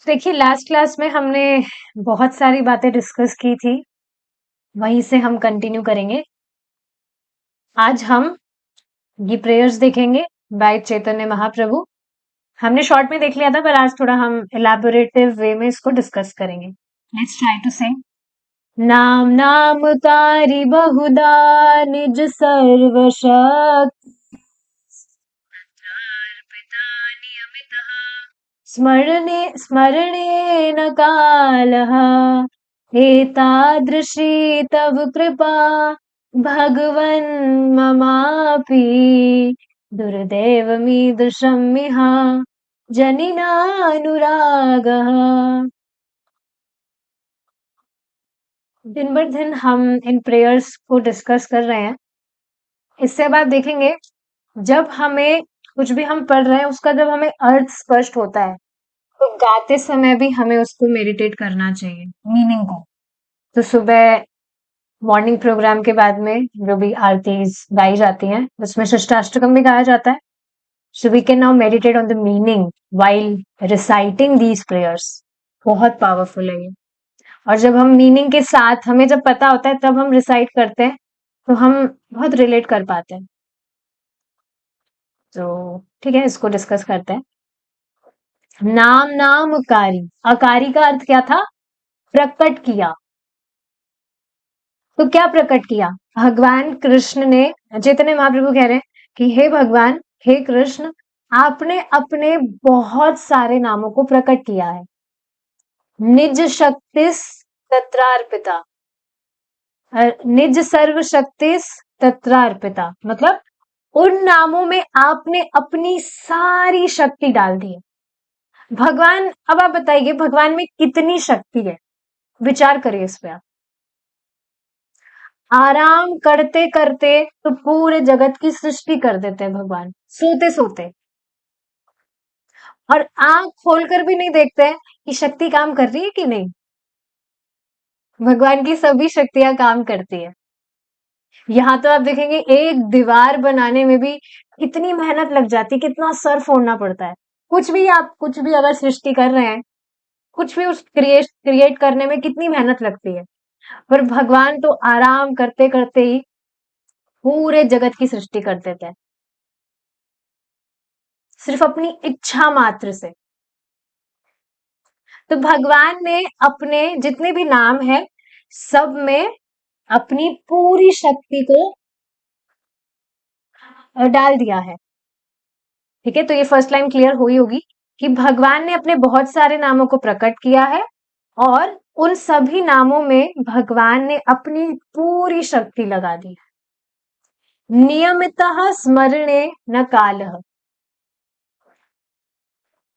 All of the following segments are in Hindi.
देखिए लास्ट क्लास में हमने बहुत सारी बातें डिस्कस की थी, वहीं से हम कंटिन्यू करेंगे। आज हम ये प्रेयर्स देखेंगे बाय चैतन्य महाप्रभु। हमने शॉर्ट में देख लिया था, पर आज थोड़ा हम इलैबोरेटिव वे में इसको डिस्कस करेंगे। लेट्स ट्राई टू से नाम नामकारी बहुधा निज सर्व शक्ति स्मरणे स्मरणेन कालः एतादृशी तव कृपा भगवन् ममापि दुर्दैवमीदृशमिह जनिनानुरागः। दिन भर दिन हम इन प्रेयर्स को डिस्कस कर रहे हैं। इससे अब आप देखेंगे, जब हमें कुछ भी हम पढ़ रहे हैं उसका जब हमें अर्थ स्पष्ट होता है तो गाते समय भी हमें उसको मेडिटेट करना चाहिए, मीनिंग को। तो सुबह मॉर्निंग प्रोग्राम के बाद में जो भी आरतीज गाई जाती हैं उसमें शिष्टाष्टकम भी गाया जाता है। So we can now meditate on the meaning while reciting these prayers. बहुत पावरफुल है ये। और जब हम मीनिंग के साथ, हमें जब पता होता है तब हम रिसाइट करते हैं तो हम बहुत रिलेट कर पाते हैं। तो ठीक है, इसको डिस्कस करते हैं। नाम नाम अकारी, अकारी का अर्थ क्या था? प्रकट किया। तो क्या प्रकट किया? भगवान कृष्ण ने, चैतन्य महाप्रभु कह रहे हैं कि हे भगवान, हे कृष्ण, आपने अपने बहुत सारे नामों को प्रकट किया है। निज शक्तिस तत्रार्पिता, निज सर्व शक्तिस तत्रार्पिता, मतलब उन नामों में आपने अपनी सारी शक्ति डाल दी है। भगवान, अब आप बताइए भगवान में कितनी शक्ति है? विचार करिए इस पे आप। आराम करते करते तो पूरे जगत की सृष्टि कर देते हैं भगवान, सोते सोते। और आंख खोलकर भी नहीं देखते हैं कि शक्ति काम कर रही है कि नहीं। भगवान की सभी शक्तियां काम करती है। यहाँ तो आप देखेंगे एक दीवार बनाने में भी कितनी मेहनत लग जाती है, कितना सर फोड़ना पड़ता है। कुछ भी अगर सृष्टि कर रहे हैं, कुछ भी उस क्रिएट करने में कितनी मेहनत लगती है। पर भगवान तो आराम करते करते ही पूरे जगत की सृष्टि कर देते हैं, सिर्फ अपनी इच्छा मात्र से। तो भगवान ने अपने जितने भी नाम है सब में अपनी पूरी शक्ति को डाल दिया है। ठीक है, तो ये फर्स्ट लाइन क्लियर हुई होगी कि भगवान ने अपने बहुत सारे नामों को प्रकट किया है और उन सभी नामों में भगवान ने अपनी पूरी शक्ति लगा दी है। नियमितः स्मरणे न कालः।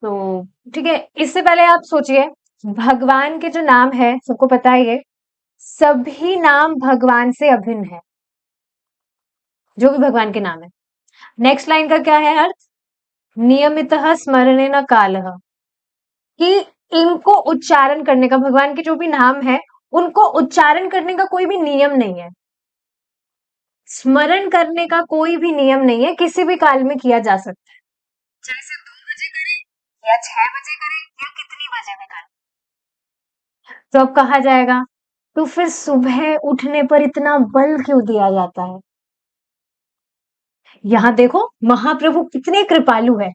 तो ठीक है, इससे पहले आप सोचिए, भगवान के जो नाम है सबको पता है, ये सभी नाम भगवान से अभिन्न है, जो भी भगवान के नाम है। नेक्स्ट लाइन का क्या है अर्थ? नियमितः स्मरणे न कालः, कि इनको उच्चारण करने का, भगवान के जो भी नाम है उनको उच्चारण करने का कोई भी नियम नहीं है, स्मरण करने का कोई भी नियम नहीं है, किसी भी काल में किया जा सकता है। चाहे से 2 बजे करें या 6 बजे करें या कितनी बजे भी करें। तो अब कहा जाएगा तो फिर सुबह उठने पर इतना बल क्यों दिया जाता है? यहाँ देखो महाप्रभु कितने कृपालु है,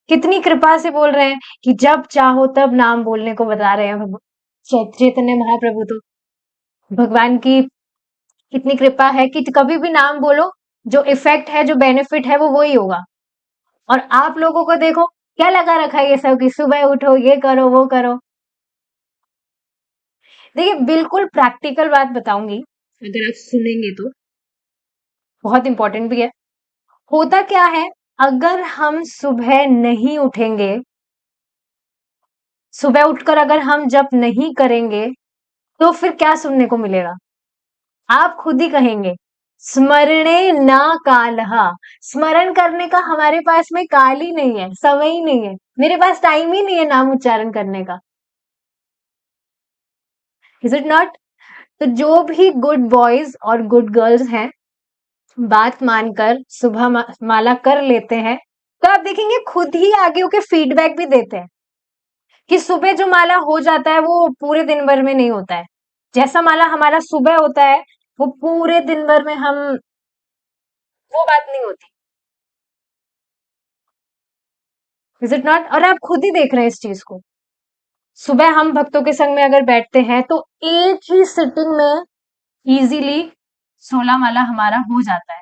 कितनी कृपा से बोल रहे हैं कि जब चाहो तब नाम बोलने को बता रहे हैं चैतन्य महाप्रभु। तो भगवान की कितनी कृपा है कि कभी भी नाम बोलो, जो इफेक्ट है, जो बेनिफिट है, वो वही होगा। और आप लोगों को देखो क्या लगा रखा है ये सब कि सुबह उठो, ये करो, वो करो। देखिए बिल्कुल प्रैक्टिकल बात बताऊंगी, अगर आप सुनेंगे तो बहुत इंपॉर्टेंट भी है। होता क्या है, अगर हम सुबह नहीं उठेंगे, सुबह उठकर अगर हम जप नहीं करेंगे तो फिर क्या सुनने को मिलेगा? आप खुद ही कहेंगे, स्मरणे ना कालहा। स्मरण करने का हमारे पास में काल ही नहीं है, समय ही नहीं है, मेरे पास टाइम ही नहीं है नाम उच्चारण करने का। Is it not? तो जो भी गुड बॉयज और गुड गर्ल्स हैं, बात मानकर सुबह माला कर लेते हैं, तो आप देखेंगे खुद ही आगे होके फीडबैक भी देते हैं कि सुबह जो माला हो जाता है वो पूरे दिन भर में नहीं होता है। जैसा माला हमारा सुबह होता है वो पूरे दिन भर में हम वो बात नहीं होती। Is it not? और आप खुद ही देख रहे हैं इस चीज को। सुबह हम भक्तों के संग में अगर बैठते हैं तो एक ही सिटिंग में इजीली 16 माला हमारा हो जाता है।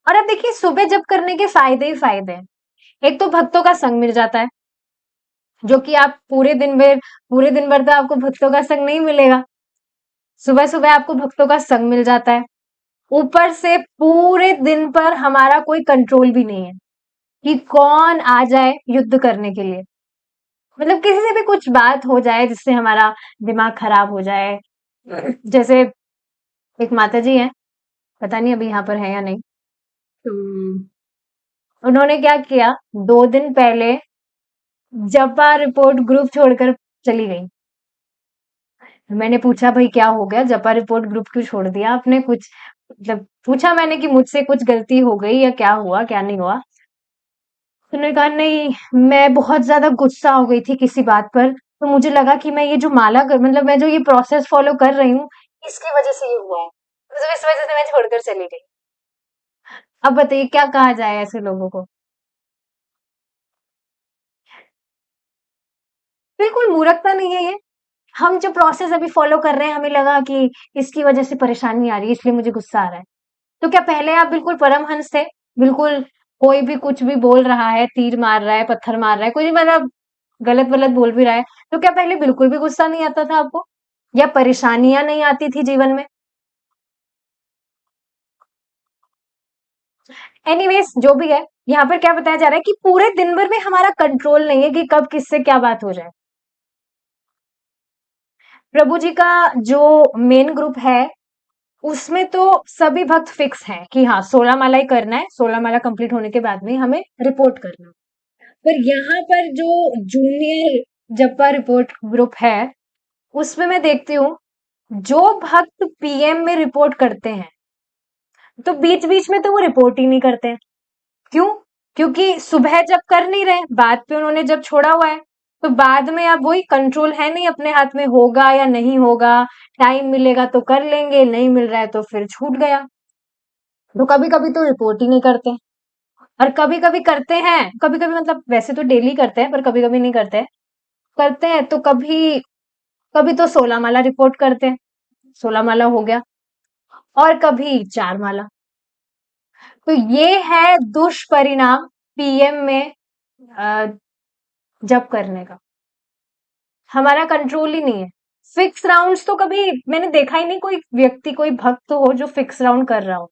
और अब देखिए सुबह जप करने के फायदे ही फायदे हैं। एक तो भक्तों का संग मिल जाता है, जो कि आप पूरे दिन भर तो आपको भक्तों का संग नहीं मिलेगा। सुबह सुबह आपको भक्तों का संग मिल जाता है। ऊपर से पूरे दिन पर हमारा कोई कंट्रोल भी नहीं है कि कौन आ जाए युद्ध करने के लिए। मतलब किसी से भी कुछ बात हो जाए जिससे हमारा दिमाग खराब हो जाए। जैसे एक माता जी हैं, पता नहीं अभी यहाँ पर है या नहीं। तो उन्होंने क्या किया, 2 दिन पहले जपा रिपोर्ट ग्रुप छोड़कर चली गई। मैंने पूछा भाई क्या हो गया, जपा रिपोर्ट ग्रुप क्यों छोड़ दिया आपने? कुछ मतलब पूछा मैंने कि मुझसे कुछ गलती हो गई या क्या हुआ क्या नहीं हुआ। तो उन्होंने कहा नहीं, मैं बहुत ज्यादा गुस्सा हो गई थी किसी बात पर, तो मुझे लगा कि मैं ये जो मतलब मैं जो ये प्रोसेस फॉलो कर रही हूँ इसकी वजह से ये हुआ है, तो इस वजह से मैं छोड़कर चली गई। अब बताइए क्या कहा जाए ऐसे लोगों को? बिल्कुल मूर्खता नहीं है ये। हम जो प्रोसेस अभी फॉलो कर रहे हैं हमें लगा कि इसकी वजह से परेशानी आ रही है इसलिए मुझे गुस्सा आ रहा है। तो क्या पहले आप बिल्कुल परमहंस थे? बिल्कुल कोई भी कुछ भी बोल रहा है, तीर मार रहा है, पत्थर मार रहा है, कोई भी मतलब गलत वलत बोल भी रहा है, तो क्या पहले बिल्कुल भी गुस्सा नहीं आता था आपको? या परेशानियां नहीं आती थी जीवन में? एनीवेज जो भी है, यहाँ पर क्या बताया जा रहा है कि पूरे दिन भर में हमारा कंट्रोल नहीं है कि कब किससे क्या बात हो जाए। प्रभु जी का जो मेन ग्रुप है उसमें तो सभी भक्त फिक्स हैं कि हाँ 16 माला ही करना है, 16 माला कंप्लीट होने के बाद में हमें रिपोर्ट करना है। पर यहाँ पर जो जूनियर जप्पा रिपोर्ट ग्रुप है उसमें मैं देखती हूँ जो भक्त पीएम में रिपोर्ट करते हैं तो बीच बीच में तो वो रिपोर्ट ही नहीं करते हैं। क्यों? क्योंकि सुबह जब कर नहीं रहे, बाद पे उन्होंने जब छोड़ा हुआ है, तो बाद में अब वही कंट्रोल है नहीं अपने हाथ में, होगा या नहीं होगा, टाइम मिलेगा तो कर लेंगे, नहीं मिल रहा है तो फिर छूट गया। तो कभी कभी तो रिपोर्ट ही नहीं करते, और कभी कभी करते हैं, कभी कभी मतलब वैसे तो डेली करते हैं पर कभी कभी नहीं करते। करते हैं तो कभी कभी तो 16 माला रिपोर्ट करते हैं, 16 माला हो गया, और कभी 4 माला। तो ये है दुष्परिणाम पीएम में अ, जब करने का। हमारा कंट्रोल ही नहीं है। फिक्स राउंड्स तो कभी मैंने देखा ही नहीं कोई व्यक्ति, कोई भक्त हो जो फिक्स राउंड कर रहा हो।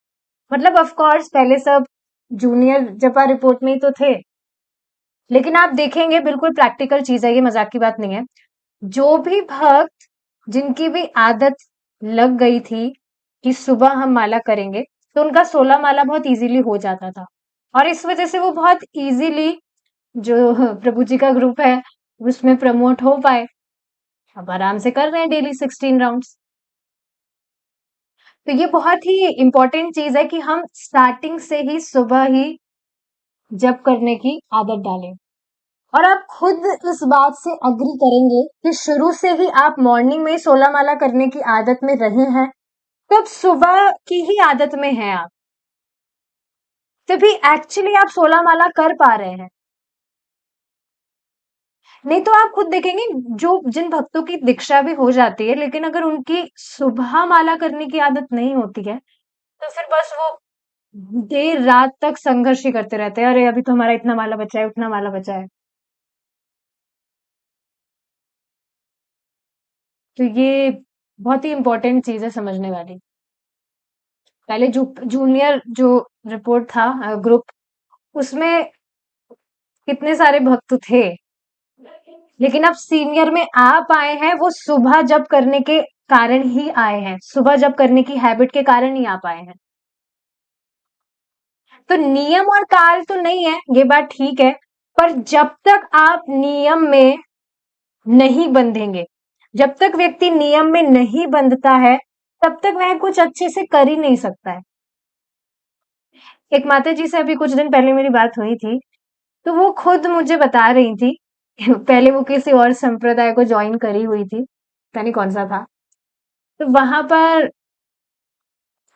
मतलब ऑफ कोर्स पहले सब जूनियर जपा रिपोर्ट में ही तो थे, लेकिन आप देखेंगे बिल्कुल प्रैक्टिकल चीज है, ये मजाक की बात नहीं है। जो भी भक्त जिनकी भी आदत लग गई थी कि सुबह हम माला करेंगे, तो उनका 16 माला बहुत इजीली हो जाता था, और इस वजह से वो बहुत इजीली जो प्रभु जी का ग्रुप है उसमें प्रमोट हो पाए। अब आराम से कर रहे हैं डेली 16 राउंड्स। तो ये बहुत ही इंपॉर्टेंट चीज है कि हम स्टार्टिंग से ही सुबह ही जप करने की आदत डालें। और आप खुद इस बात से अग्री करेंगे कि शुरू से ही आप मॉर्निंग में 16 माला करने की आदत में रहे हैं, तो अब सुबह की ही आदत में हैं आप, तभी एक्चुअली आप 16 माला कर पा रहे हैं। नहीं तो आप खुद देखेंगे जो जिन भक्तों की दीक्षा भी हो जाती है लेकिन अगर उनकी सुबह माला करने की आदत नहीं होती है तो फिर बस वो देर रात तक संघर्ष ही करते रहते हैं, अरे अभी तो हमारा इतना माला बचा है, उतना माला बचा है। तो ये बहुत ही इंपॉर्टेंट चीज है समझने वाली। पहले जो जूनियर जो रिपोर्ट था ग्रुप, उसमें कितने सारे भक्त थे, लेकिन अब सीनियर में आ पाए हैं वो सुबह जब करने के कारण ही आए हैं, सुबह जब करने की हैबिट के कारण ही आ पाए हैं। तो नियम और काल तो नहीं है, ये बात ठीक है, पर जब तक आप नियम में नहीं बंधेंगे, जब तक व्यक्ति नियम में नहीं बंधता है तब तक वह कुछ अच्छे से कर ही नहीं सकता है। एक माता जी से अभी कुछ दिन पहले मेरी बात हुई थी, तो वो खुद मुझे बता रही थी पहले वो किसी और संप्रदाय को जॉइन करी हुई थी, पता नहीं कौन-सा था। तो वहाँ पर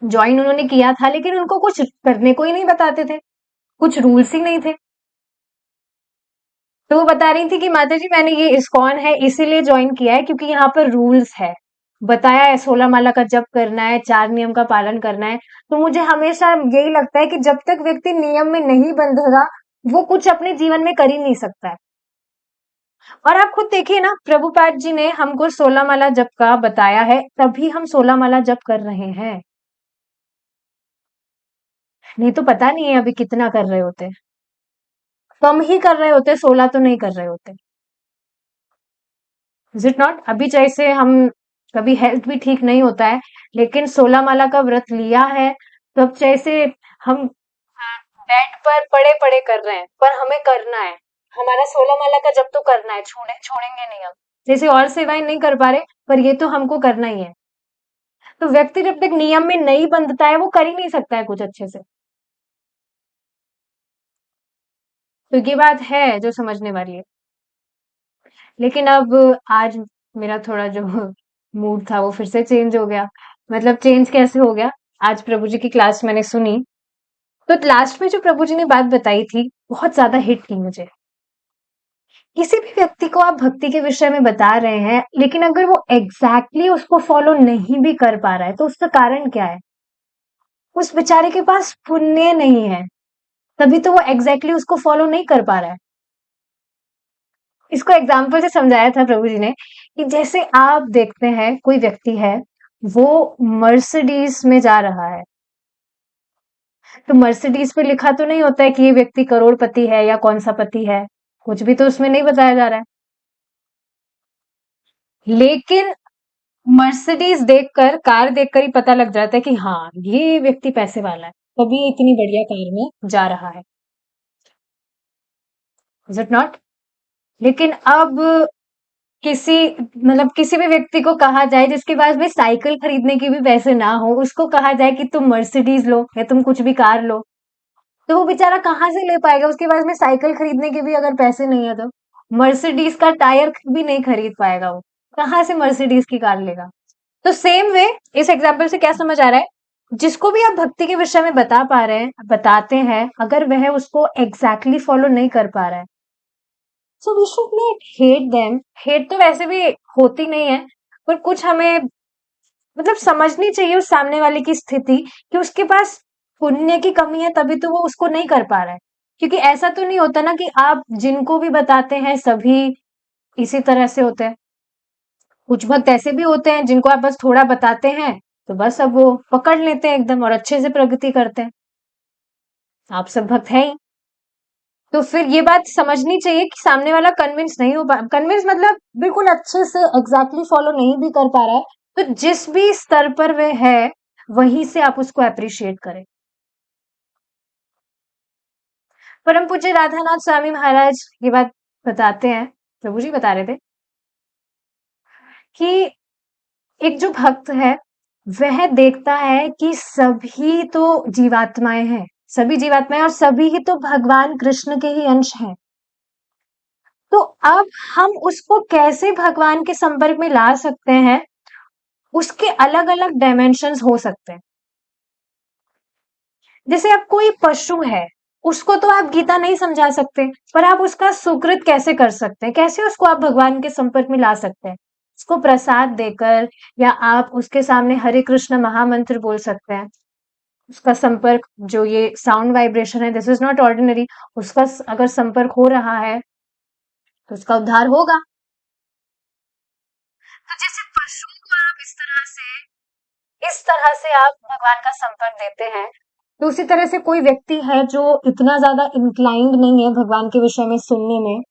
जॉइन उन्होंने किया था, लेकिन उनको कुछ करने को ही नहीं बताते थे, कुछ रूल्स ही नहीं थे। तो वो बता रही थी कि माताजी मैंने ये इस्कॉन है इसीलिए जॉइन किया है क्योंकि यहाँ पर रूल्स है। बताया है 16 माला का जप करना है, 4 नियम का पालन करना है। तो मुझे हमेशा यही लगता है कि जब तक व्यक्ति नियम में नहीं बंधेगा, वो कुछ अपने जीवन में कर ही नहीं सकता है। और आप खुद देखिए ना, प्रभुपाद जी ने हमको 16 माला जप का बताया है, तभी हम 16 माला जप कर रहे हैं। नहीं तो पता नहीं है अभी कितना कर रहे होते। कम ही कर रहे होते, 16 तो नहीं कर रहे होते। Is it not? अभी जैसे हम कभी हेल्थ भी ठीक नहीं होता है, लेकिन 16 माला का व्रत लिया है, तो अब जैसे हम बेड पर पड़े पड़े कर रहे हैं, पर हमें करना है। हमारा 16 माला का जब तो करना है, छोड़ेंगे नहीं हम। जैसे और सेवाएं नहीं कर पा रहे, पर ये तो हमको करना ही है। तो व्यक्ति जब तक नियम में नहीं बंधता है, वो कर ही नहीं सकता है कुछ अच्छे से। तो ये बात है जो समझने वाली है। लेकिन अब आज मेरा थोड़ा जो मूड था वो फिर से चेंज हो गया। मतलब चेंज कैसे हो गया? आज प्रभु जी की क्लास मैंने सुनी, तो लास्ट में जो प्रभु जी ने बात बताई थी, बहुत ज्यादा हिट की मुझे। किसी भी व्यक्ति को आप भक्ति के विषय में बता रहे हैं, लेकिन अगर वो एग्जैक्टली उसको फॉलो नहीं भी कर पा रहा है, तो उसका कारण क्या है? उस बेचारे के पास पुण्य नहीं है, तभी तो वो एग्जैक्टली उसको फॉलो नहीं कर पा रहा है। इसको एग्जाम्पल से समझाया था प्रभु जी ने कि जैसे आप देखते हैं कोई व्यक्ति है, वो मर्सिडीज में जा रहा है, तो मर्सिडीज पे लिखा तो नहीं होता है कि ये व्यक्ति करोड़पति है या कौन सा पति है, कुछ भी तो उसमें नहीं बताया जा रहा है। लेकिन मर्सिडीज देखकर, कार देखकर ही पता लग जाता है कि हाँ ये व्यक्ति पैसे वाला है, तभी ये इतनी बढ़िया कार में जा रहा है। Is it not? लेकिन अब किसी मतलब किसी भी व्यक्ति को कहा जाए जिसके पास भी साइकिल खरीदने के भी पैसे ना हो, उसको कहा जाए कि तुम मर्सिडीज लो या तुम कुछ भी कार लो, तो वो बेचारा कहाँ से ले पाएगा? उसके पास में साइकिल खरीदने के भी अगर पैसे नहीं है, तो मर्सिडीज का टायर भी नहीं खरीद पाएगा वो, कहाँ से मर्सिडीज की कार लेगा? तो सेम वे, इस एग्जाम्पल से क्या समझ आ रहा है? जिसको भी आप भक्ति के विषय में बता पा रहे हैं, बताते हैं, अगर वह उसको एग्जैक्टली फॉलो नहीं कर पा रहा है, so we should not hate them. Hate तो वैसे भी होती नहीं है, पर कुछ हमें मतलब समझनी चाहिए उस सामने वाले की स्थिति, कि उसके पास पुण्य की कमी है तभी तो वो उसको नहीं कर पा रहा है। क्योंकि ऐसा तो नहीं होता ना कि आप जिनको भी बताते हैं सभी इसी तरह से होते हैं। कुछ भक्त ऐसे भी होते हैं जिनको आप बस थोड़ा बताते हैं, तो बस अब वो पकड़ लेते हैं एकदम और अच्छे से प्रगति करते हैं। आप सब भक्त हैं ही। तो फिर ये बात समझनी चाहिए कि सामने वाला कन्विंस नहीं हो पा, कन्विंस मतलब बिल्कुल अच्छे से एग्जैक्टली फॉलो नहीं भी कर पा रहा है, तो जिस भी स्तर पर वह है, वहीं से आप उसको अप्रिशिएट करें। परम पूज्य राधानाथ स्वामी महाराज ये बात बताते हैं, प्रभु जी बता रहे थे कि एक जो भक्त है, वह देखता है कि सभी तो जीवात्माएं हैं, सभी जीवात्माएं और सभी ही तो भगवान कृष्ण के ही अंश हैं। तो अब हम उसको कैसे भगवान के संपर्क में ला सकते हैं? उसके अलग-अलग डायमेंशंस हो सकते हैं। जैसे अब कोई पशु है, उसको तो आप गीता नहीं समझा सकते, पर आप उसका सुकृत कैसे कर सकते हैं? कैसे उसको आप भगवान के संपर्क में ला सकते हैं? उसको प्रसाद देकर, या आप उसके सामने हरे कृष्ण महामंत्र बोल सकते हैं। उसका संपर्क, जो ये साउंड वाइब्रेशन है, दिस इज नॉट ऑर्डिनरी, उसका अगर संपर्क हो रहा है तो उसका उद्धार होगा। तो जैसे पशु को आप इस तरह से आप भगवान का संपर्क देते हैं, तो उसी तरह से कोई व्यक्ति है जो इतना ज्यादा इंक्लाइंड नहीं है भगवान के विषय में सुनने में,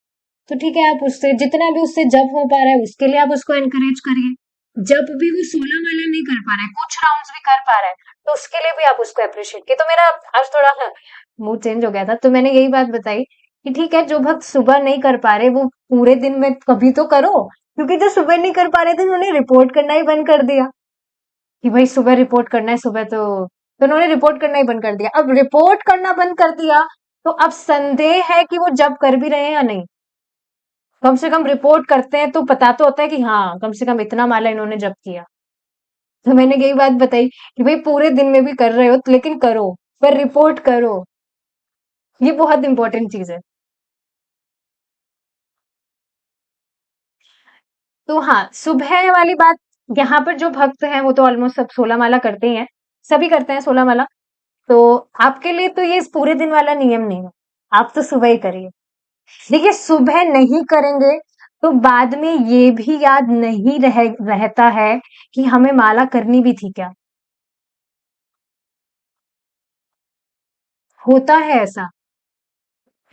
तो ठीक है, आप उससे जितना भी उससे जब हो पा रहा है उसके लिए आप उसको एनकरेज करिए। जब भी वो 16 माला नहीं कर पा रहा है, कुछ राउंड्स भी कर पा रहा है, तो उसके लिए भी आप उसको अप्रिशिएट किए। तो मेरा आज थोड़ा मूड चेंज हो गया था, तो मैंने यही बात बताई कि ठीक है, जो भक्त सुबह नहीं कर पा रहे वो पूरे दिन में कभी तो करो, क्योंकि जो सुबह नहीं कर पा रहे थे उन्होंने रिपोर्ट करना ही बंद कर दिया कि भाई सुबह रिपोर्ट करना है, सुबह तो उन्होंने रिपोर्ट करना ही बंद कर दिया। अब रिपोर्ट करना बंद कर दिया, तो अब संदेह है कि वो जब कर भी रहे हैं या नहीं। कम से कम रिपोर्ट करते हैं तो पता तो होता है कि हाँ, कम से कम इतना माला इन्होंने जप किया। तो मैंने यही बात बताई कि भाई पूरे दिन में भी कर रहे हो लेकिन करो, पर रिपोर्ट करो। ये बहुत इंपॉर्टेंट चीज़ है। तो हाँ, सुबह वाली बात, यहाँ पर जो भक्त हैं वो तो ऑलमोस्ट सब 16 माला करते ही हैं, सभी करते हैं 16 माला। तो आपके लिए तो ये इस पूरे दिन वाला नियम नहीं है, आप तो सुबह ही करिए। देखिए सुबह नहीं करेंगे तो बाद में ये भी याद नहीं रहता है कि हमें माला करनी भी थी क्या। होता है ऐसा,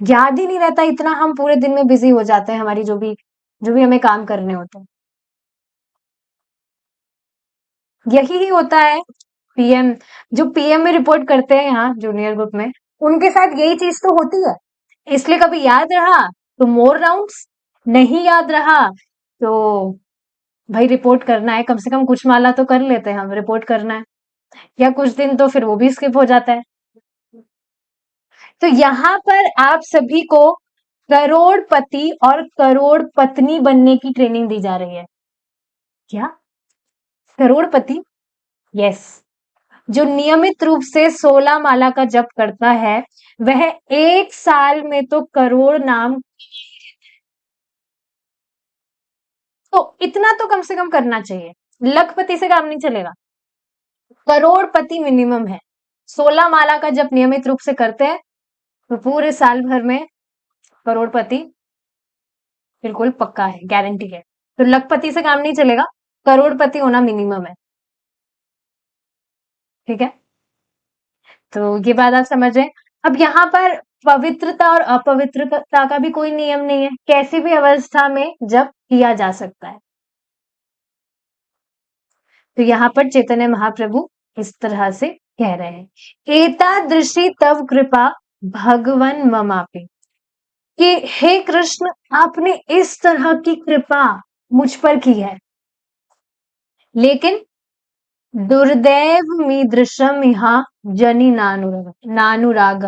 याद ही नहीं रहता, इतना हम पूरे दिन में बिजी हो जाते हैं, हमारी जो भी हमें काम करने होते हैं। यही ही होता है पीएम, जो पीएम में रिपोर्ट करते हैं यहाँ जूनियर ग्रुप में, उनके साथ यही चीज तो होती है। इसलिए कभी याद रहा तो मोर राउंड्स, नहीं याद रहा तो भाई रिपोर्ट करना है, कम से कम कुछ माला तो कर लेते हैं हम, रिपोर्ट करना है। या कुछ दिन तो फिर वो भी स्किप हो जाता है। तो यहाँ पर आप सभी को करोड़पति और करोड़पत्नी बनने की ट्रेनिंग दी जा रही है। क्या? करोड़पति? यस। जो नियमित रूप से 16 माला का जप करता है वह 1 साल में तो करोड़ नाम, तो इतना तो कम से कम करना चाहिए। लखपति से काम नहीं चलेगा, करोड़पति मिनिमम है। 16 माला का जप नियमित रूप से करते हैं तो पूरे साल भर में करोड़पति बिल्कुल पक्का है, गारंटी है। तो लखपति से काम नहीं चलेगा, करोड़पति होना मिनिमम है। ठीक है, तो ये बात आप समझ रहे हैं। अब यहाँ पर पवित्रता और अपवित्रता का भी कोई नियम नहीं है, कैसी भी अवस्था में जप किया जा सकता है। तो यहाँ पर चैतन्य महाप्रभु इस तरह से कह रहे हैं, एतादृशी तव कृपा भगवन ममापि, कि हे कृष्ण आपने इस तरह की कृपा मुझ पर की है, लेकिन दुर्दैव मीदृशम यहाँ जनी नानुराग,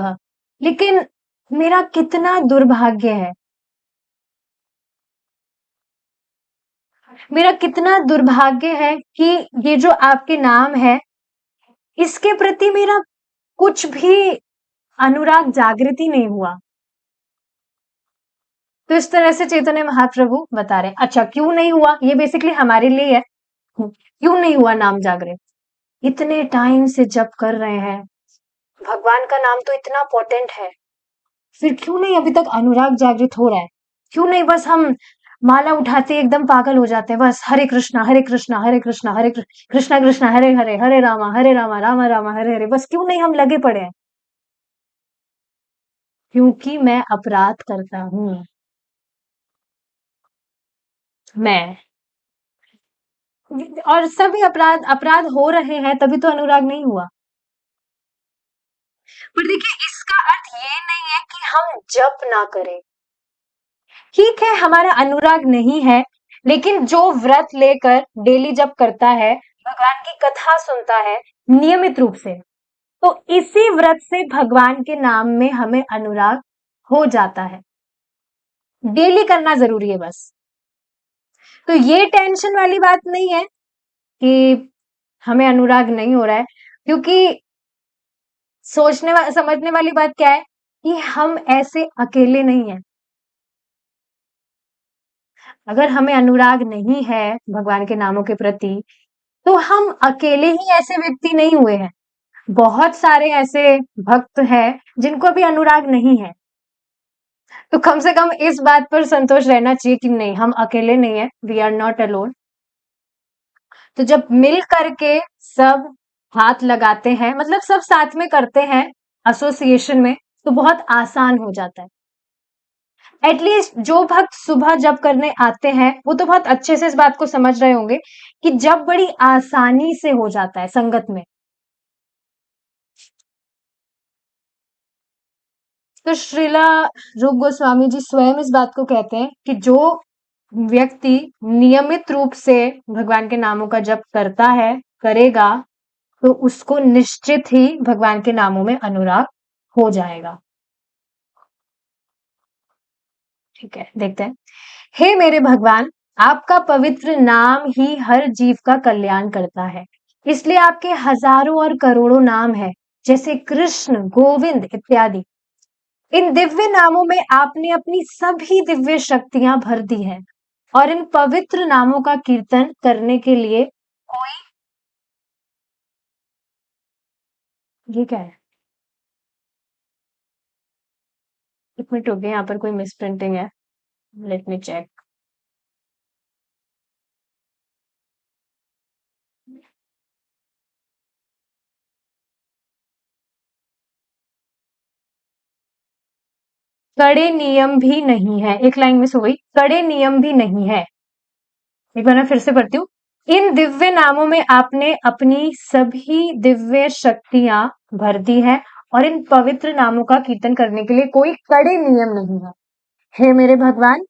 लेकिन मेरा कितना दुर्भाग्य है, मेरा कितना दुर्भाग्य है कि ये जो आपके नाम है इसके प्रति मेरा कुछ भी अनुराग जागृति नहीं हुआ। तो इस तरह से चैतन्य महाप्रभु बता रहे हैं। अच्छा क्यों नहीं हुआ, ये बेसिकली हमारे लिए है, क्यों नहीं हुआ नाम जागृत। इतने टाइम से जप कर रहे हैं, भगवान का नाम तो इतना पोटेंट है, फिर क्यों नहीं अभी तक अनुराग जागृत हो रहा है, क्यों नहीं बस हम माला उठाते एकदम पागल हो जाते हैं, बस हरे कृष्णा हरे कृष्णा हरे कृष्णा हरे कृष्णा कृष्णा हरे हरे हरे रामा रामा रामा हरे हरे, बस क्यों नहीं हम लगे पड़े हैं। क्योंकि मैं अपराध करता हूं, मैं, और सभी अपराध अपराध हो रहे हैं तभी तो अनुराग नहीं हुआ। पर देखिए इसका अर्थ ये नहीं है कि हम जप ना करें, ठीक है हमारा अनुराग नहीं है, लेकिन जो व्रत लेकर डेली जप करता है, भगवान की कथा सुनता है नियमित रूप से, तो इसी व्रत से भगवान के नाम में हमें अनुराग हो जाता है। डेली करना जरूरी है बस। तो ये टेंशन वाली बात नहीं है कि हमें अनुराग नहीं हो रहा है, क्योंकि समझने वाली बात क्या है कि हम ऐसे अकेले नहीं हैं। अगर हमें अनुराग नहीं है भगवान के नामों के प्रति, तो हम अकेले ही ऐसे व्यक्ति नहीं हुए हैं, बहुत सारे ऐसे भक्त हैं जिनको भी अनुराग नहीं है। तो कम से कम इस बात पर संतोष रहना चाहिए कि नहीं हम अकेले नहीं है, वी आर नॉट अलोन। तो जब मिल करके सब हाथ लगाते हैं, मतलब सब साथ में करते हैं एसोसिएशन में, तो बहुत आसान हो जाता है। एटलीस्ट जो भक्त सुबह जब करने आते हैं वो तो बहुत अच्छे से इस बात को समझ रहे होंगे कि जब बड़ी आसानी से हो जाता है संगत में। तो श्रीला रूप गोस्वामी जी स्वयं इस बात को कहते हैं कि जो व्यक्ति नियमित रूप से भगवान के नामों का जप करता है, करेगा, तो उसको निश्चित ही भगवान के नामों में अनुराग हो जाएगा। ठीक है, देखते हैं। हे मेरे भगवान, आपका पवित्र नाम ही हर जीव का कल्याण करता है। इसलिए आपके हजारों और करोड़ों नाम हैं, जैसे कृष्ण, गोविंद इत्यादि। इन दिव्य नामों में आपने अपनी सभी दिव्य शक्तियां भर दी हैं और इन पवित्र नामों का कीर्तन करने के लिए कोई ये क्या है? एक मिनट हो गया, यहाँ पर कोई मिसप्रिंटिंग है। Let me check. कड़े नियम भी नहीं है, एक लाइन मिस हो गई। कड़े नियम भी नहीं है। एक बार मैं फिर से पढ़ती हूँ। इन दिव्य नामों में आपने अपनी सभी दिव्य शक्तियां भर दी है और इन पवित्र नामों का कीर्तन करने के लिए कोई कड़े नियम नहीं है। हे मेरे भगवान,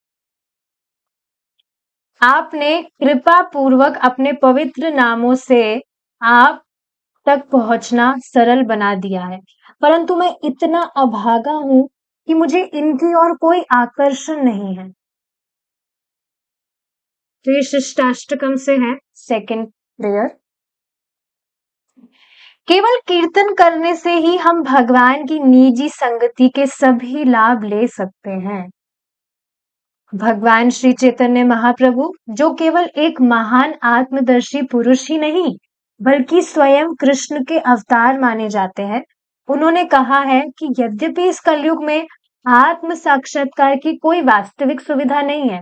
आपने कृपा पूर्वक अपने पवित्र नामों से आप तक पहुंचना सरल बना दिया है, परंतु मैं इतना अभागा हूं कि मुझे इनकी ओर कोई आकर्षण नहीं है। तो ये शिष्टाष्टकम से है, सेकंड प्रेयर। केवल कीर्तन करने से ही हम भगवान की निजी संगति के सभी लाभ ले सकते हैं। भगवान श्री चैतन्य महाप्रभु, जो केवल एक महान आत्मदर्शी पुरुष ही नहीं बल्कि स्वयं कृष्ण के अवतार माने जाते हैं, उन्होंने कहा है कि यद्यपि इस कलयुग में आत्म साक्षात्कार की कोई वास्तविक सुविधा नहीं है,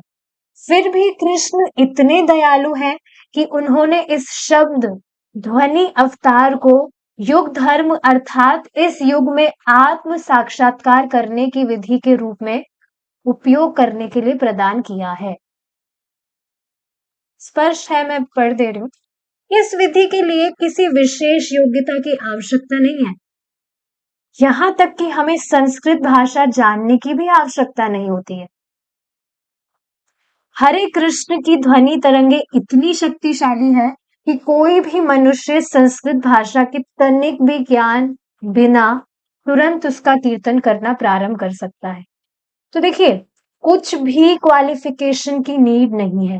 फिर भी कृष्ण इतने दयालु हैं कि उन्होंने इस शब्द ध्वनि अवतार को युग धर्म अर्थात इस युग में आत्म साक्षात्कार करने की विधि के रूप में उपयोग करने के लिए प्रदान किया है। स्पष्ट है, मैं पढ़ दे रही हूँ। इस विधि के लिए किसी विशेष योग्यता की आवश्यकता नहीं है। यहाँ तक कि हमें संस्कृत भाषा जानने की भी आवश्यकता नहीं होती है। हरे कृष्ण की ध्वनि तरंगे इतनी शक्तिशाली है कि कोई भी मनुष्य संस्कृत भाषा के तनिक भी ज्ञान बिना तुरंत उसका कीर्तन करना प्रारंभ कर सकता है। तो देखिए, कुछ भी क्वालिफिकेशन की नीड नहीं है।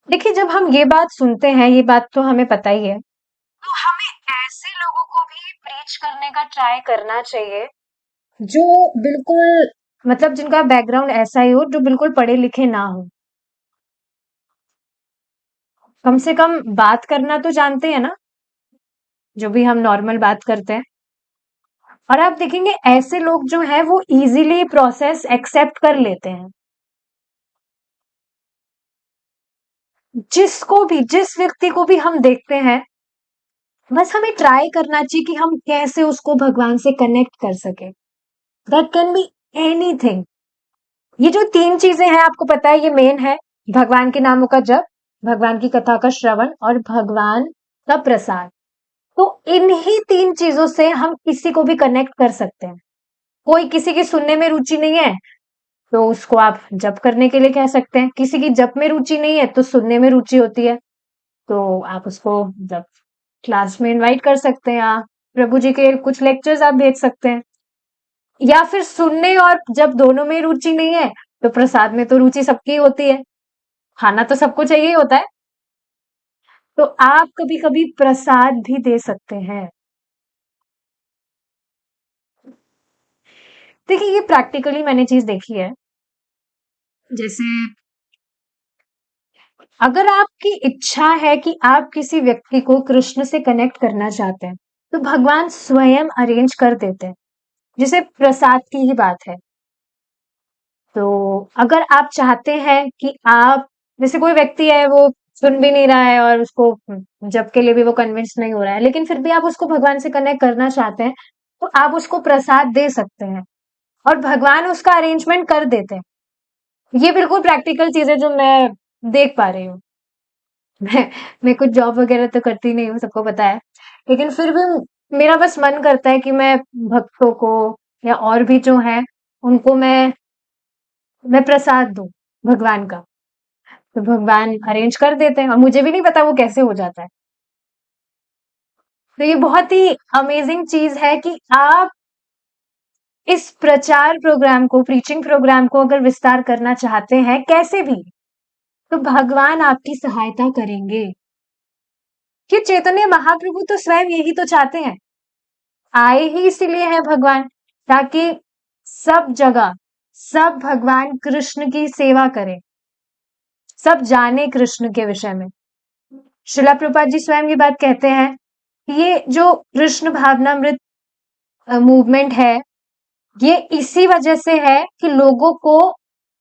देखिए, जब हम ये बात सुनते हैं, ये बात तो हमें पता ही है, तो हमें ऐसे लोगों को भी प्रीच करने का ट्राई करना चाहिए जो बिल्कुल मतलब जिनका बैकग्राउंड ऐसा ही हो, जो बिल्कुल पढ़े लिखे ना हो। कम से कम बात करना तो जानते हैं ना, जो भी हम नॉर्मल बात करते हैं। और आप देखेंगे ऐसे लोग जो है वो इजीली प्रोसेस एक्सेप्ट कर लेते हैं। जिसको भी, जिस व्यक्ति को भी हम देखते हैं, बस हमें ट्राई करना चाहिए कि हम कैसे उसको भगवान से कनेक्ट कर सके। That can be anything. ये जो 3 चीजें हैं, आपको पता है ये मेन है। भगवान के नामों का जप, भगवान की कथा का श्रवण और भगवान का प्रसाद। तो इन्हीं 3 चीजों से हम किसी को भी कनेक्ट कर सकते हैं। कोई किसी की सुनने में रुचि नहीं है, तो उसको आप जप करने के लिए कह सकते हैं। किसी की जप में रुचि नहीं है, तो सुनने में रुचि होती है, तो आप उसको जब क्लास में इनवाइट कर सकते हैं। आप प्रभु जी के कुछ लेक्चर्स आप भेज सकते हैं। या फिर सुनने और जब दोनों में रुचि नहीं है, तो प्रसाद में तो रुचि सबकी होती है। खाना तो सबको चाहिए होता है, तो आप कभी-कभी प्रसाद भी दे सकते हैं। देखिए, ये प्रैक्टिकली मैंने चीज देखी है। जैसे अगर आपकी इच्छा है कि आप किसी व्यक्ति को कृष्ण से कनेक्ट करना चाहते हैं, तो भगवान स्वयं अरेंज कर देते हैं। जैसे प्रसाद की ही बात है, तो अगर आप चाहते हैं कि आप, जैसे कोई व्यक्ति है वो सुन भी नहीं रहा है और उसको जब के लिए भी वो कन्विंस नहीं हो रहा है, लेकिन फिर भी आप उसको भगवान से कनेक्ट करना चाहते हैं, तो आप उसको प्रसाद दे सकते हैं और भगवान उसका अरेंजमेंट कर देते हैं। ये बिल्कुल प्रैक्टिकल चीज है जो मैं देख पा रही हूँ। मैं कुछ जॉब वगैरह तो करती नहीं हूँ, सबको पता है, लेकिन फिर भी मेरा बस मन करता है कि मैं भक्तों को या और भी जो है उनको मैं प्रसाद दूं भगवान का। तो भगवान अरेंज कर देते हैं और मुझे भी नहीं पता वो कैसे हो जाता है। तो ये बहुत ही अमेजिंग चीज है कि आप इस प्रचार प्रोग्राम को, प्रीचिंग प्रोग्राम को अगर विस्तार करना चाहते हैं कैसे भी, तो भगवान आपकी सहायता करेंगे। कि चैतन्य महाप्रभु तो स्वयं यही तो चाहते हैं, आए ही इसीलिए है भगवान, ताकि सब जगह सब भगवान कृष्ण की सेवा करें, सब जाने कृष्ण के विषय में। श्रीला प्रभुपाद जी स्वयं ये बात कहते हैं कि ये जो कृष्ण भावनामृत मूवमेंट है, ये इसी वजह से है कि लोगों को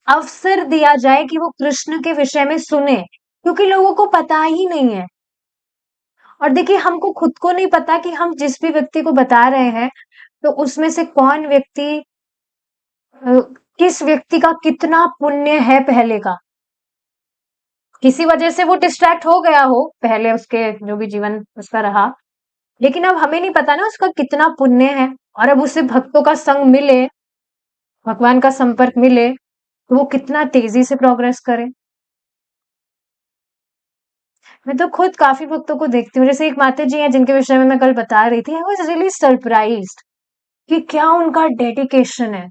अवसर दिया जाए कि वो कृष्ण के विषय में सुने, क्योंकि लोगों को पता ही नहीं है। और देखिए, हमको खुद को नहीं पता कि हम जिस भी व्यक्ति को बता रहे हैं, तो उसमें से कौन व्यक्ति किस व्यक्ति का कितना पुण्य है पहले का। किसी वजह से वो डिस्ट्रैक्ट हो गया हो, पहले उसके जो भी जीवन उसका रहा, लेकिन अब हमें नहीं पता ना उसका कितना पुण्य है, और अब उसे भक्तों का संग मिले, भगवान का संपर्क मिले, तो वो कितना तेजी से प्रोग्रेस करे। मैं तो खुद काफी भक्तों को देखती हूँ, जैसे एक माता जी हैं जिनके विषय में मैं कल बता रही थी, आई वाज रियली सरप्राइज्ड कि क्या उनका डेडिकेशन है।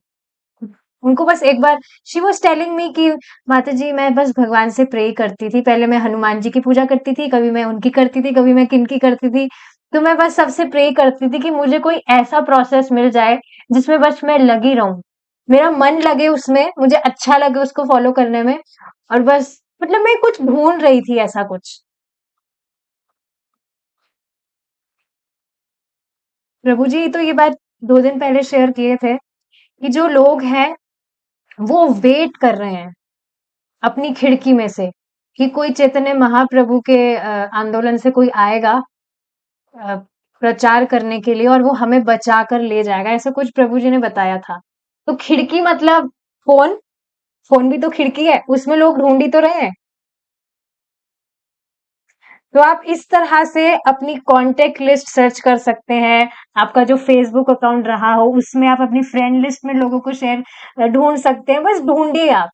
उनको बस एक बार शी वाज टेलिंग मी कि माता जी मैं बस भगवान से प्रे करती थी, पहले मैं हनुमान जी की पूजा करती थी, कभी मैं उनकी करती थी, कभी मैं किनकी करती थी, तो मैं बस सबसे प्रे करती थी कि मुझे कोई ऐसा प्रोसेस मिल जाए जिसमें बस मैं लगी रहूं, मेरा मन लगे उसमें, मुझे अच्छा लगे उसको फॉलो करने में, और बस मतलब मैं कुछ ढूंढ रही थी ऐसा कुछ। प्रभु जी तो ये बात 2 दिन पहले शेयर किए थे कि जो लोग हैं वो वेट कर रहे हैं अपनी खिड़की में से कि कोई चैतन्य महाप्रभु के आंदोलन से कोई आएगा अ, प्रचार करने के लिए, और वो हमें बचा कर ले जाएगा, ऐसा कुछ प्रभु जी ने बताया था। तो खिड़की मतलब फोन, फोन भी तो खिड़की है, उसमें लोग ढूंढ ही तो रहे हैं। तो आप इस तरह से अपनी कॉन्टेक्ट लिस्ट सर्च कर सकते हैं, आपका जो फेसबुक अकाउंट रहा हो उसमें आप अपनी फ्रेंड लिस्ट में लोगों को शेयर ढूंढ सकते हैं, बस ढूंढिए आप।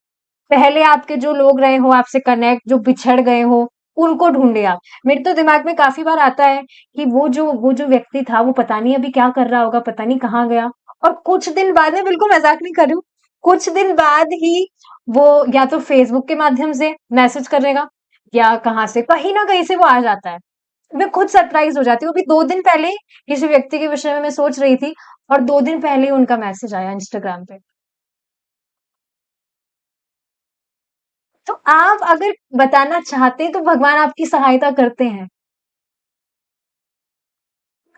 पहले आपके जो लोग रहे हो आपसे कनेक्ट, जो बिछड़ गए हो, उनको ढूंढिए आप। मेरे तो दिमाग में काफी बार आता है कि वो जो व्यक्ति था वो पता नहीं अभी क्या कर रहा होगा, पता नहीं कहाँ गया। और कुछ दिन बाद में, बिल्कुल मजाक नहीं कर रही हूँ, कुछ दिन बाद ही वो या तो फेसबुक के माध्यम से मैसेज करेगा, या कहाँ से कहीं ना कहीं से वो आ जाता है। मैं खुद सरप्राइज हो जाती हूँ। अभी 2 दिन पहले किसी व्यक्ति के विषय में मैं सोच रही थी, और 2 दिन पहले ही उनका मैसेज आया इंस्टाग्राम पे। तो आप अगर बताना चाहते हैं तो भगवान आपकी सहायता करते हैं।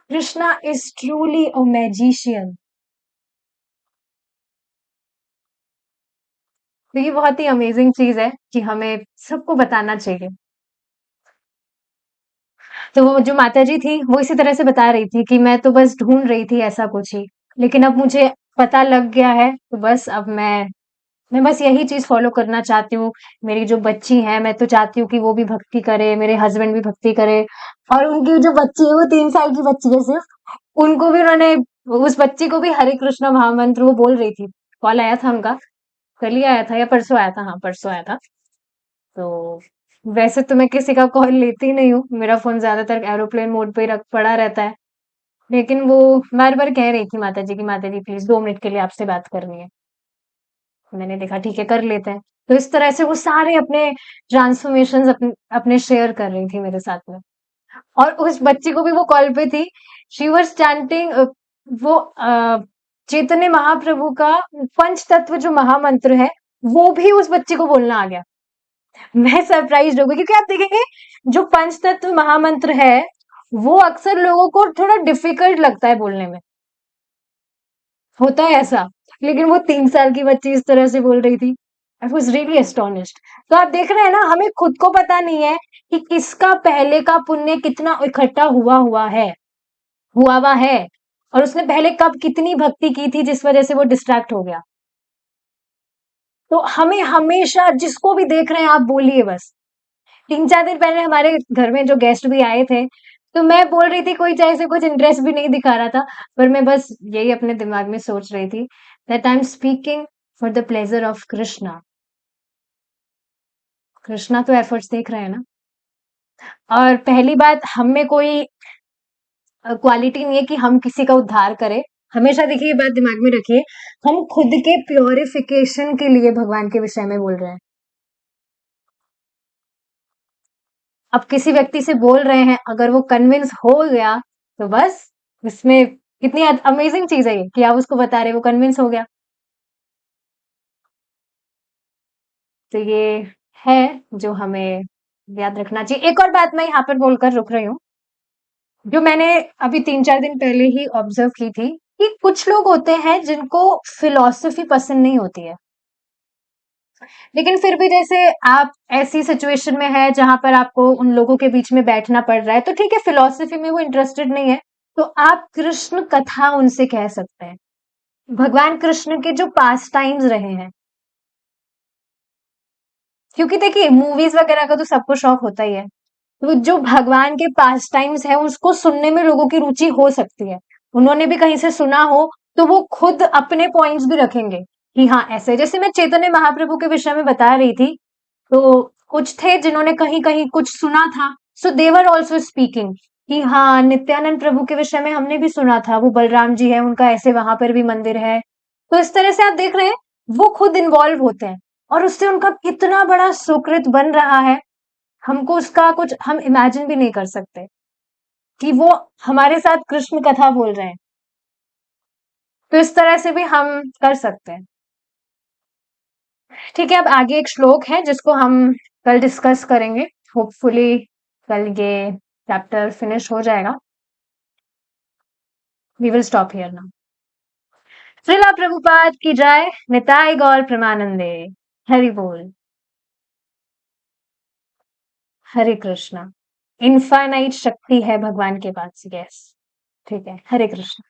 Krishna is truly a magician. तो ये बहुत ही अमेजिंग चीज है कि हमें सबको बताना चाहिए। तो वो जो माता जी थी वो इसी तरह से बता रही थी कि मैं तो बस ढूंढ रही थी ऐसा कुछ ही, लेकिन अब मुझे पता लग गया है, तो बस अब मैं बस यही चीज फॉलो करना चाहती हूँ। मेरी जो बच्ची है, मैं तो चाहती हूँ कि वो भी भक्ति करे, मेरे हस्बैंड भी भक्ति करे, और उनकी जो बच्ची है वो 3 साल की बच्ची है सिर्फ, उनको भी उन्होंने, उस बच्ची को भी हरे कृष्णा महामंत्र वो बोल रही थी। कॉल आया था उनका, कल ही आया था या परसों आया था, हाँ परसों आया था। तो वैसे तो मैं किसी का कॉल लेती नहीं हूँ, मेरा फोन ज्यादातर एरोप्लेन मोड पे ही रख पड़ा रहता है, लेकिन वो बार बार कह रही थी माता जी की, माता जी प्लीज 2 मिनट के लिए आपसे बात करनी है। मैंने देखा ठीक है कर लेते हैं। तो इस तरह से वो सारे अपने ट्रांसफॉर्मेशन अपने शेयर कर रही थी मेरे साथ में। और उस बच्ची को भी वो कॉल पे थी, शी वाज चैंटिंग वो चैतन्य महाप्रभु का पंच तत्व जो महामंत्र है, वो भी उस बच्ची को बोलना आ गया। मैं सरप्राइज हो गई, क्योंकि आप देखेंगे जो पंच तत्व महामंत्र है वो अक्सर लोगों को थोड़ा डिफिकल्ट लगता है बोलने में, होता है ऐसा, लेकिन वो 3 साल की बच्ची इस तरह से बोल रही थी। I was really astonished. तो आप देख रहे हैं ना, हमें खुद को पता नहीं है कि किसका पहले का पुण्य कितना इकट्ठा हुआ है, और उसने पहले कब कितनी भक्ति की थी जिस वजह से वो डिस्ट्रैक्ट हो गया। तो हमें हमेशा जिसको भी देख रहे हैं आप बोलिए बस। 3-4 दिन पहले हमारे घर में जो गेस्ट भी आए थे, तो मैं बोल रही थी, कोई चाहे से कुछ इंटरेस्ट भी नहीं दिखा रहा था, पर मैं बस यही अपने दिमाग में सोच रही थी that I am speaking for the pleasure of Krishna. Krishna तो एफर्ट्स देख रहे हैं ना। और पहली बात, हम में कोई क्वालिटी नहीं है कि हम किसी का उद्धार करें, हमेशा देखिए ये बात दिमाग में रखिए, हम खुद के प्योरिफिकेशन के लिए भगवान के विषय में बोल रहे हैं। अब किसी व्यक्ति से बोल रहे हैं, अगर वो कन्विंस हो गया तो बस, इसमें कितनी अमेजिंग चीज है ये कि आप उसको बता रहे हो, वो कन्विंस हो गया। तो ये है जो हमें याद रखना चाहिए। एक और बात मैं यहाँ पर बोलकर रुक रही हूँ, जो मैंने अभी 3-4 दिन पहले ही ऑब्जर्व की थी, कि कुछ लोग होते हैं जिनको फिलॉसफी पसंद नहीं होती है, लेकिन फिर भी जैसे आप ऐसी सिचुएशन में है जहां पर आपको उन लोगों के बीच में बैठना पड़ रहा है, तो ठीक है, फिलॉसफी में वो इंटरेस्टेड नहीं है, तो आप कृष्ण कथा उनसे कह सकते हैं। भगवान कृष्ण के जो पास टाइम्स रहे हैं, क्योंकि देखिए मूवीज वगैरह का तो सबको शौक होता ही है, तो जो भगवान के पास टाइम्स है उसको सुनने में लोगों की रुचि हो सकती है। उन्होंने भी कहीं से सुना हो तो वो खुद अपने पॉइंट्स भी रखेंगे कि हाँ ऐसे, जैसे मैं चैतन्य महाप्रभु के विषय में बता रही थी, तो कुछ थे जिन्होंने कहीं कहीं कुछ सुना था, सो देवर ऑल्सो स्पीकिंग कि हाँ नित्यानंद प्रभु के विषय में हमने भी सुना था, वो बलराम जी है, उनका ऐसे वहां पर भी मंदिर है। तो इस तरह से आप देख रहे हैं, वो खुद इन्वॉल्व होते हैं और उससे उनका कितना बड़ा सुकृत बन रहा है, हमको उसका कुछ हम इमेजिन भी नहीं कर सकते कि वो हमारे साथ कृष्ण कथा बोल रहे हैं। तो इस तरह से भी हम कर सकते हैं। ठीक है, अब आगे एक श्लोक है जिसको हम कल डिस्कस करेंगे। होपफुली कल ये चैप्टर फिनिश हो जाएगा। We will stop here now. Shrila Prabhupada की जय। निताई गौर प्रेमानंदे। हरि बोल। हरे कृष्णा। इनफाइनाइट शक्ति है भगवान के पास। यस, ठीक है, हरे कृष्ण।